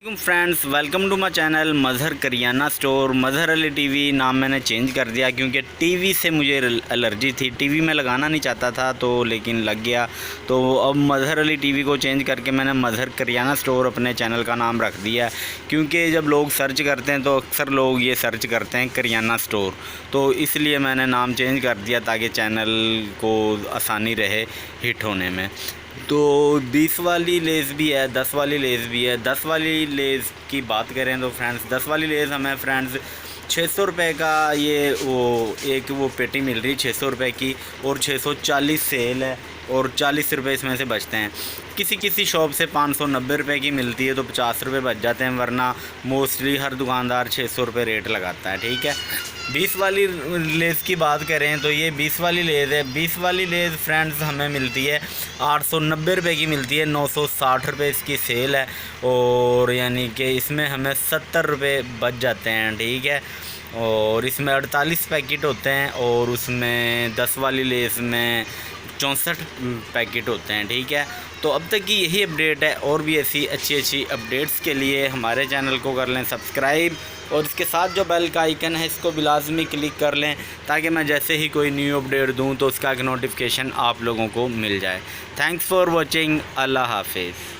Friends, welcome to my channel Mazhar Kariyana store. Mazhar Ali TV नाम मैंने change कर दिया क्योंकि टीवी से मुझे एलर्जी थी। टीवी में लगाना नहीं चाहता था तो लेकिन लग गया, तो अब मज़हर अली टीवी को चेंज करके मैंने मज़हर करियाना स्टोर अपने चैनल का नाम रख दिया है। क्योंकि जब लोग सर्च करते हैं तो अक्सर लोग ये सर्च करते हैं करियाना स्टोर, तो इसलिए मैंने नाम चेंज कर दिया ताकि चैनल को आसानी रहे हिट होने में। तो 20 वाली लेज़ भी है, 10 वाली लेज़ भी है। 10 वाली लेज़ की बात करें तो फ्रेंड्स 10 वाली लेज़ हमें फ्रेंड्स 600 रुपये का ये वो पेटी मिल रही 600 रुपये की, और 640 सेल है और 40 रुपये इसमें से बचते हैं। किसी शॉप से 590 रुपये की मिलती है तो 50 रुपये बच जाते हैं, वरना मोस्टली हर दुकानदार 600 रुपये रेट लगाता है। ठीक है, 20 वाली लेज़ की बात करें तो ये 20 वाली लेज़ है। 20 वाली लेज़ फ्रेंड्स हमें मिलती है 890 रुपये की मिलती है, 960 रुपये इसकी सेल है, और यानी कि इसमें हमें 70 रुपये बच जाते हैं। ठीक है, और इसमें 48 पैकेट होते हैं और उसमें 10 वाली लेज़ में 64 पैकेट होते हैं। ठीक है, तो अब तक की यही अपडेट है, और भी ऐसी अच्छी अपडेट्स के लिए हमारे चैनल को कर लें सब्सक्राइब, और इसके साथ जो बेल का आइकन है इसको भी लाजमी क्लिक कर लें ताकि मैं जैसे ही कोई न्यू अपडेट दूं तो उसका एक नोटिफिकेशन आप लोगों को मिल जाए। Thanks for watching. अल्लाह हाफिज़।